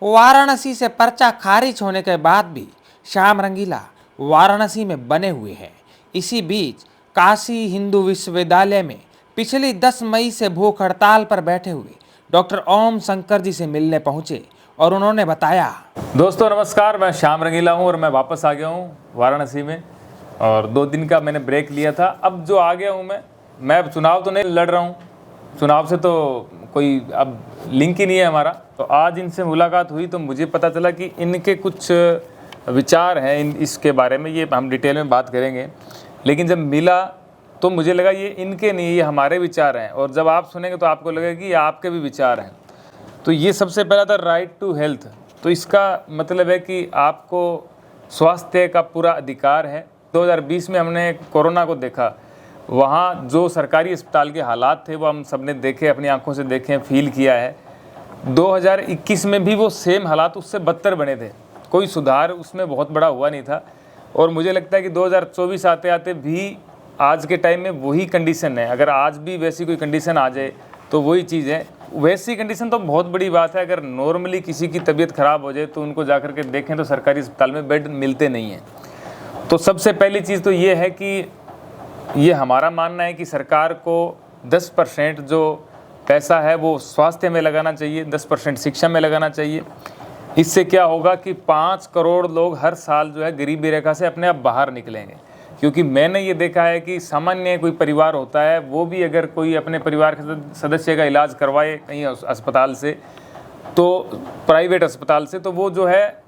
वाराणसी से पर्चा खारिज होने के बाद भी श्याम रंगीला वाराणसी में बने हुए हैं। इसी बीच काशी हिंदू विश्वविद्यालय में पिछली 10 मई से भूख हड़ताल पर बैठे हुए डॉक्टर ओम शंकर जी से मिलने पहुंचे और उन्होंने बताया। दोस्तों नमस्कार, मैं श्याम रंगीला हूं और मैं वापस आ गया हूं वाराणसी में और 2 दिन का मैंने ब्रेक लिया था। अब जो आ गया हूं मैं अब चुनाव तो नहीं लड़ रहा हूं, चुनाव से तो कोई अब लिंक ही नहीं है हमारा। तो आज इनसे मुलाकात हुई तो मुझे पता चला कि इनके कुछ विचार हैं इसके बारे में, ये हम डिटेल में बात करेंगे। लेकिन जब मिला तो मुझे लगा ये इनके नहीं, ये हमारे विचार हैं, और जब आप सुनेंगे तो आपको लगेगा कि ये आपके भी विचार हैं। तो ये सबसे पहला था राइट टू हेल्थ। तो इसका मतलब है कि आपको स्वास्थ्य का पूरा अधिकार है। 2020 में हमने कोरोना को देखा, वहाँ जो सरकारी अस्पताल के हालात थे वो हम सब ने देखे, अपनी आंखों से देखे, फील किया है। 2021 में भी वो सेम हालात, उससे बदतर बने थे, कोई सुधार उसमें बहुत बड़ा हुआ नहीं था। और मुझे लगता है कि 2024 आते आते भी आज के टाइम में वही कंडीशन है। अगर आज भी वैसी कोई कंडीशन आ जाए तो वही चीज़ है। वैसी कंडीशन तो बहुत बड़ी बात है। अगर नॉर्मली किसी की तबीयत ख़राब हो जाए तो उनको जा कर के देखें तो सरकारी अस्पताल में बेड मिलते नहीं हैं। तो सबसे पहली चीज़ तो ये है कि ये हमारा मानना है कि सरकार को 10% जो पैसा है वो स्वास्थ्य में लगाना चाहिए, 10% शिक्षा में लगाना चाहिए। इससे क्या होगा कि 5 करोड़ लोग हर साल जो है गरीबी रेखा से अपने आप बाहर निकलेंगे। क्योंकि मैंने ये देखा है कि सामान्य कोई परिवार होता है, वो भी अगर कोई अपने परिवार के सदस्य का इलाज करवाए कहीं अस्पताल से, तो प्राइवेट अस्पताल से, तो वो जो है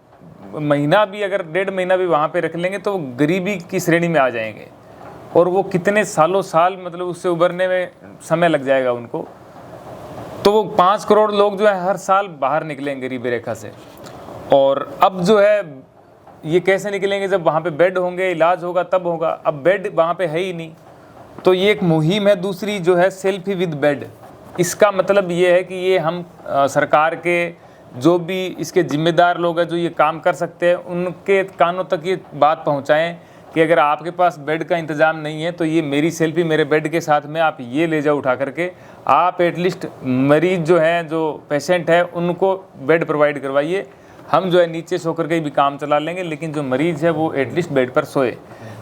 महीना भी अगर 1.5 महीना भी वहाँ पे रख लेंगे तो वो गरीबी की श्रेणी में आ जाएंगे, और वो कितने सालों साल मतलब उससे उभरने में समय लग जाएगा उनको। तो वो 5 करोड़ लोग जो है हर साल बाहर निकलेंगे गरीबी रेखा से। और अब जो है ये कैसे निकलेंगे? जब वहाँ पे बेड होंगे, इलाज होगा, तब होगा। अब बेड वहाँ पे है ही नहीं, तो ये एक मुहिम है। दूसरी जो है सेल्फी विद बेड। इसका मतलब ये है कि ये हम सरकार के जो भी इसके जिम्मेदार लोग हैं, जो ये काम कर सकते हैं, उनके कानों तक ये बात पहुँचाएँ कि अगर आपके पास बेड का इंतज़ाम नहीं है तो ये मेरी सेल्फी मेरे बेड के साथ में आप ये ले जाओ उठा करके। आप एटलीस्ट मरीज़ जो हैं, जो पेशेंट है, उनको बेड प्रोवाइड करवाइए। हम जो है नीचे सो करके भी काम चला लेंगे, लेकिन जो मरीज़ है वो एटलीस्ट बेड पर सोए।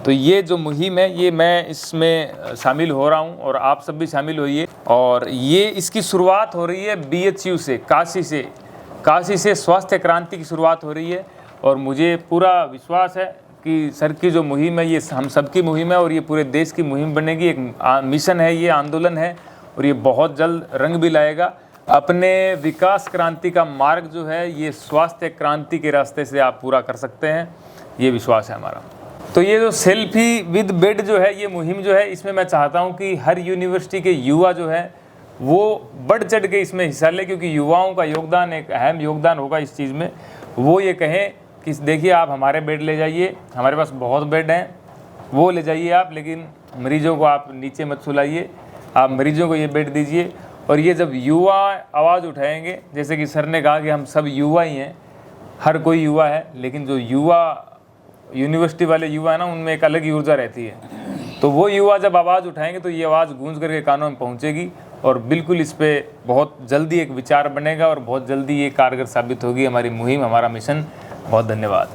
तो ये जो मुहिम है, ये मैं इसमें शामिल हो रहा हूँ और आप सब भी शामिल होइए। और ये इसकी शुरुआत हो रही है BHU से, काशी से स्वास्थ्य क्रांति की शुरुआत हो रही है। और मुझे पूरा विश्वास है कि सर की जो मुहिम है ये हम सबकी मुहिम है और ये पूरे देश की मुहिम बनेगी। एक मिशन है, ये आंदोलन है, और ये बहुत जल्द रंग भी लाएगा। अपने विकास क्रांति का मार्ग जो है ये स्वास्थ्य क्रांति के रास्ते से आप पूरा कर सकते हैं, ये विश्वास है हमारा। तो ये जो सेल्फी विद बेड जो है, ये मुहिम जो है, इसमें मैं चाहता हूँ कि हर यूनिवर्सिटी के युवा जो है वो बढ़ चढ़ के इसमें हिस्सा ले, क्योंकि युवाओं का योगदान एक अहम योगदान होगा इस चीज़ में। वो ये कहें कि देखिए आप हमारे बेड ले जाइए, हमारे पास बहुत बेड हैं, वो ले जाइए आप, लेकिन मरीजों को आप नीचे मत सुलाइए, आप मरीजों को ये बेड दीजिए। और ये जब युवा आवाज़ उठाएंगे, जैसे कि सर ने कहा कि हम सब युवा ही हैं, हर कोई युवा है, लेकिन जो युवा यूनिवर्सिटी वाले युवा है ना, उनमें एक अलग ही ऊर्जा रहती है। तो वो युवा जब आवाज़ उठाएंगे तो ये आवाज़ गूंज करके कानों में पहुँचेगी, और बिल्कुल इस पर बहुत जल्दी एक विचार बनेगा और बहुत जल्दी ये कारगर साबित होगी हमारी मुहिम, हमारा मिशन। बहुत धन्यवाद।